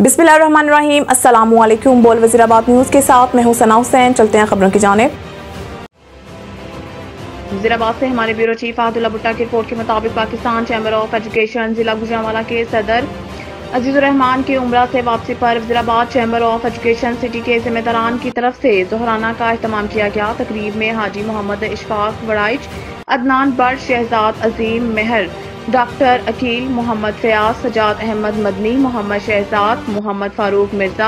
बिस्मिल्लाहिर्रहमानिर्रहीम। अस्सलामुअलैकुम। बोल वज़ीराबाद न्यूज़ के साथ मैं हूं सना हुसैन। चलते हैं खबरों की जानिब। वज़ीराबाद से हमारे ब्यूरो चीफ आदिला भुट्टा की रिपोर्ट के मुताबिक पाकिस्तान चैम्बर ऑफ एजुकेशन जिला गुजरांवाला के सदर अजीजुर रहमान की उम्रा से वापसी पर Wazirabad chamber of education city के जिम्मेदारान की तरफ से ज़ोहराना का एहतमाम किया गया। तकरीब में हाजी मोहम्मद इशफाक वड़ाइच, अदनान बट, शहजाद अजीम मेहर, डॉक्टर अकील, मोहम्मद फयाज, सजाद अहमद मदनी, मोहम्मद शहजाद, मोहम्मद फारूक मिर्जा,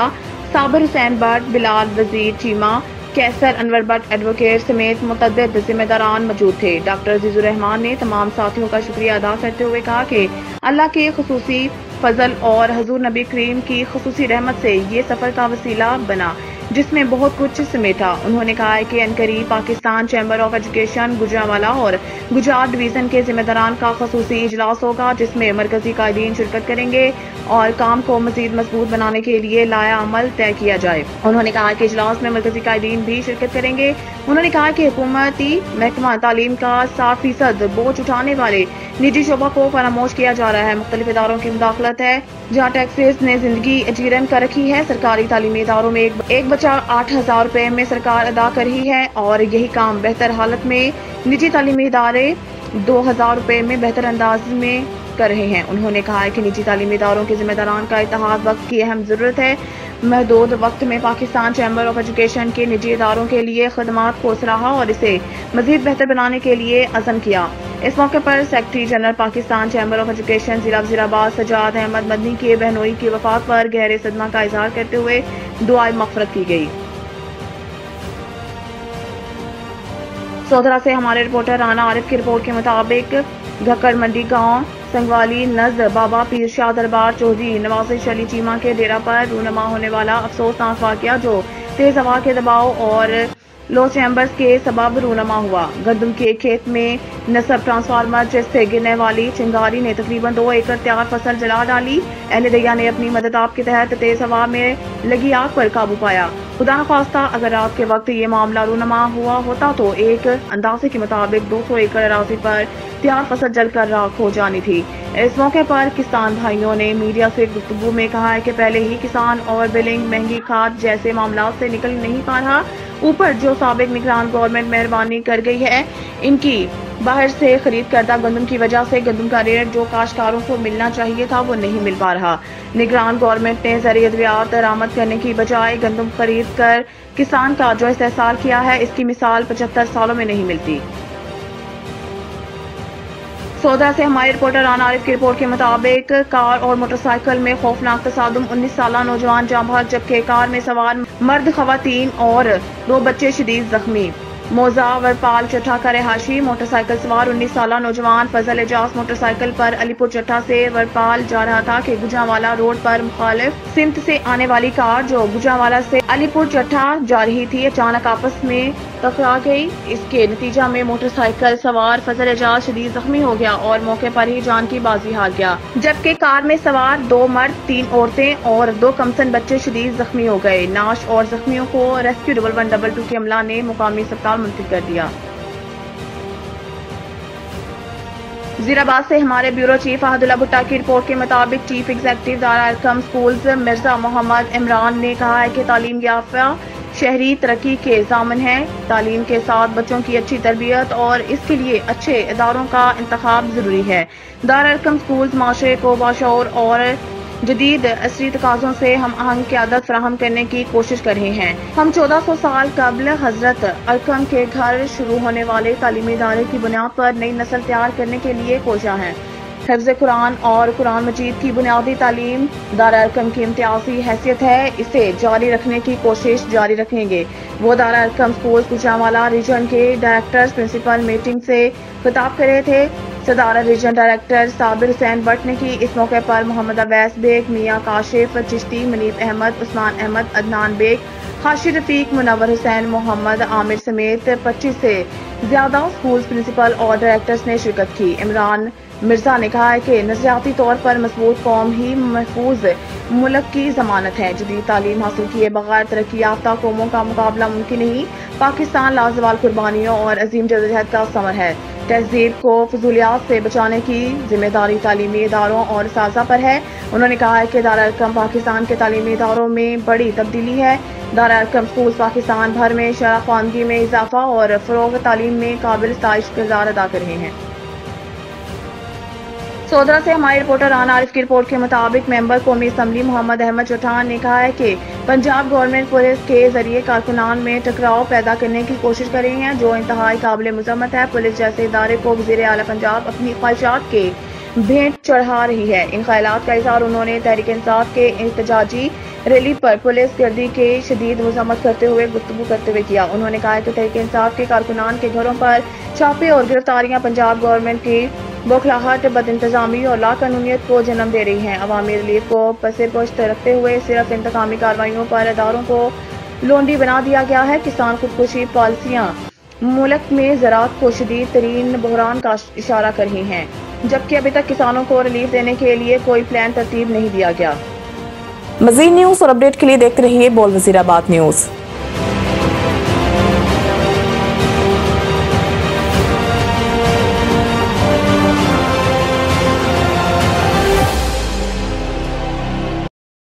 साबिर हुसैन बट, बिलाल वजीर चीमा, कैसर अनवर बट एडवोकेट समेत मुतअद्दिद जिम्मेदारान मौजूद थे। डॉक्टर अजीजुर रहमान ने तमाम साथियों का शुक्रिया अदा करते हुए कहा कि अल्लाह के खुसूसी फजल और हजूर नबी करीम की खुसूसी रहमत से ये सफर का वसीला बना जिसमें बहुत कुछ समेटा। उन्होंने कहा है कि अनकरीब Pakistan chamber of education Gujranwala और गुजरात डिवीजन के जिम्मेदारान का खसूसी इजलास होगा जिसमें मरकजी कायदीन शिरकत करेंगे और काम को मजीद मजबूत बनाने के लिए लाया अमल तय किया जाए। उन्होंने कहा कि इजलास में मरकजी कायदीन भी शिरकत करेंगे। उन्होंने कहा कि हुकूमती महकमा तालीम का 60% बोझ उठाने वाले निजी शोबा को फरामोश किया जा रहा है। मुख्तलिफ इदारों की मुदाखलत है जहाँ टैक्सेस ने जिंदगी अजीरन कर रखी है। सरकारी तालीमी इदारों में एक बच्चा 8,000 रुपए में सरकार अदा कर रही है और यही काम बेहतर हालत में निजी तालीमी इदारे 2,000 रुपए में बेहतर अंदाज में कर रहे हैं। उन्होंने कहा है कि निजी तालीमी इदारों के जिम्मेदारान का इत्तेहाद वक्त की अहम जरूरत है। महदूद वक्त में पाकिस्तान चैम्बर ऑफ एजुकेशन के निजी इदारों के लिए खदमात को सराहा और इसे मजीद बेहतर बनाने के लिए अज़म किया। इस मौके पर secretary general Pakistan chamber of education जिला वज़ीराबाद सजाद अहमद मदनी के बहनोई की वफात पर गहरे सदमा का इजहार करते हुए दुआए मग़फ़िरत की गई। सोधरा से हमारे रिपोर्टर राना आरिफ की रिपोर्ट के मुताबिक घक्कड़ मंडी गांव संगवाली नज़र बाबा पीर शाह दरबार चौधरी नवाज़िश अली चीमा के डेरा पर रूनमा होने वाला अफसोसनाक वाक़या जो तेज हवा के दबाव और लो चैम्बर्स के सबब रूनमा हुआ। गंदम के खेत में नस्ब ट्रांसफार्मर से गिरने वाली चिंगारी ने तकरीबन 2 एकड़ तैयार फसल जला डाली। अहले दरिया ने अपनी मदद आप के तहत तेज हवा में लगी आग पर काबू पाया। खुदा न खास्ता अगर रात के वक्त ये मामला रूनमा हुआ होता तो एक अंदाजे के मुताबिक 200 एकड़ अराजी पर तैयार फसल जलकर राख हो जानी थी। इस मौके पर किसान भाइयों ने मीडिया से गुफ्तगू में कहा है कि पहले ही किसान ओवर बिलिंग, महंगी खाद जैसे मामला से निकल नहीं पा रहा, ऊपर जो साबिक निगरान गवर्नमेंट मेहरबानी कर गई है इनकी बाहर से खरीद करदा गंदम की वजह से गंदम का रेट जो काश्तकारों को मिलना चाहिए था वो नहीं मिल पा रहा। निगरान गवर्नमेंट ने ज़रिए अद्वियात दरामद करने की बजाय गंदम खरीद कर किसान का जो इस्तेहसाल किया है इसकी मिसाल 75 सालों में नहीं मिलती। सोदा से हमारे रिपोर्टर राना आरिफ की रिपोर्ट के मुताबिक कार और मोटरसाइकिल में खौफनाक तसादुम, 19 साला नौजवान जाँ बहक जबकि कार में सवार मर्द, खवातीन और 2 बच्चे शदीद जख्मी। मोजा वरपाल चट्ठा का रहायशी मोटरसाइकिल सवार 19 साला नौजवान फजल एजाज मोटरसाइकिल पर अलीपुर चट्ठा से वरपाल जा रहा था कि गुजरांवाला रोड पर मुखालिफ सिमत से आने वाली कार जो गुजरांवाला से अलीपुर चट्ठा जा रही थी अचानक आपस में टकरा गई। इसके नतीजा में मोटरसाइकिल सवार फजल एजाज शदीद जख्मी हो गया और मौके पर ही जान की बाजी हार गया, जबकि कार में सवार 2 मर्द, 3 औरतें और 2 कमसन बच्चे शदीद जख्मी हो गए। नाश और जख्मियों को रेस्क्यू 1122 के अमला ने मुकामी अस्पताल मुंतकिल कर दिया। वज़ीराबाद से हमारे ब्यूरो चीफ आदिला भुट्टा की रिपोर्ट के मुताबिक chief executive Dara Arqam schools Mirza Muhammad Imran ने कहा है कि तालीम याफ्ता शहरी तरक्की के ज़ामिन है। तालीम के साथ बच्चों की अच्छी तरबियत और इसके लिए अच्छे इदारों का इंतखाब जरूरी है। दारा अरकम स्कूल्स माशरे को बाशऊर और जदीद असरी तकाज़ों से हम आहंग क़यादत फराहम करने की कोशिश कर रहे हैं। हम 1400 साल कबल हजरत अरकम के घर शुरू होने वाले तालीमी इदारे की बुनियाद पर नई नस्ल तैयार करने के लिए कोशा हैं। हिफ्ज़ कुरान और कुरान मजीद की बुनियादी तालीम दारा अरकम की इम्तियाजी हैसियत है, इसे जारी रखने की कोशिश जारी रखेंगे। वो दारा अरकम स्कूल गुजरांवाला रीजन के डायरेक्टर्स प्रिंसिपल मीटिंग से खिताब कर रहे थे। सदारत रीजन डायरेक्टर साबिर हुसैन बट ने की। इस मौके पर मोहम्मद अवैस बेग, मियाँ काशिफ चिश्ती, मनीब अहमद, उस्मान अहमद, अदनान बेग, खाशी रफीक, मुनव्वर हुसैन, मोहम्मद आमिर समेत 25 से ज्यादा स्कूल प्रिंसिपल और डायरेक्टर्स ने शिरकत की। इमरान मिर्जा ने कहा है कि नजरियाती तौर पर मजबूत कौम ही महफूज मुल्क की जमानत है। जदीद तालीम हासिल किए बगैर तरक्की याफ्ता कौमों का मुकाबला मुमकिन नहीं। पाकिस्तान लाजवाल कुर्बानियों और अजीम जदोजहद का समर है। تہذیب کو فضولیات سے بچانے کی ذمہ داری تعلیمی اداروں اور اساتذہ پر ہے۔ انہوں نے کہا ہے کہ دارالحکومت پاکستان کے تعلیمی اداروں میں بڑی تبدیلی ہے۔ دارالحکومت اسکول پاکستان بھر میں شرح خواندگی میں اضافہ اور فروغ تعلیم میں قابل ستائش کردار ادا کر رہے ہیں۔ سودرا سے ہمارے رپورٹر رانا عارف کی رپورٹ کے مطابق ممبر قومی اسمبلی محمد احمد چوٹان نے کہا ہے کہ پنجاب گورنمنٹ پولیس کے ذریعے کارکنان میں ٹکراؤ پیدا کرنے کی کوشش کر رہی ہے، جو انتہائی قابل مذمت ہے۔ پولیس جیسے ادارے کو وزیر اعلیٰ پنجاب اپنی خواہشات کے بھینٹ چڑھا رہی ہے۔ ان خیالات کا اظہار انہوں نے تحریک انصاف کے احتجاجی ریلی پر پولیس گردی کی شدید مذمت کرتے ہوئے گفتگو کرتے ہوئے کیا۔ انہوں نے کہا کہ تحریک انصاف کے کارکنان کے گھروں پر چھاپے اور گرفتاریاں پنجاب گورنمنٹ کی بوکھلاہٹ، بد انتظامی اور لاقانونیت کو جنم دے رہی ہیں۔ عوامی ریلیف کو پس پشت رکھتے ہوئے صرف انتقامی کارروائیوں پر اداروں کو لونڈی بنا دیا گیا ہے۔ کسان خودکشی پالیسیاں ملک میں زراعت کو شدید ترین بحران کا اشارہ کر رہی ہیں، جبکہ ابھی تک کسانوں کو ریلیف دینے کے لیے کوئی پلان ترتیب نہیں دیا گیا۔ مزید نیوز اور اپڈیٹ کے لیے دیکھتے رہیے بول وزیر آباد نیوز۔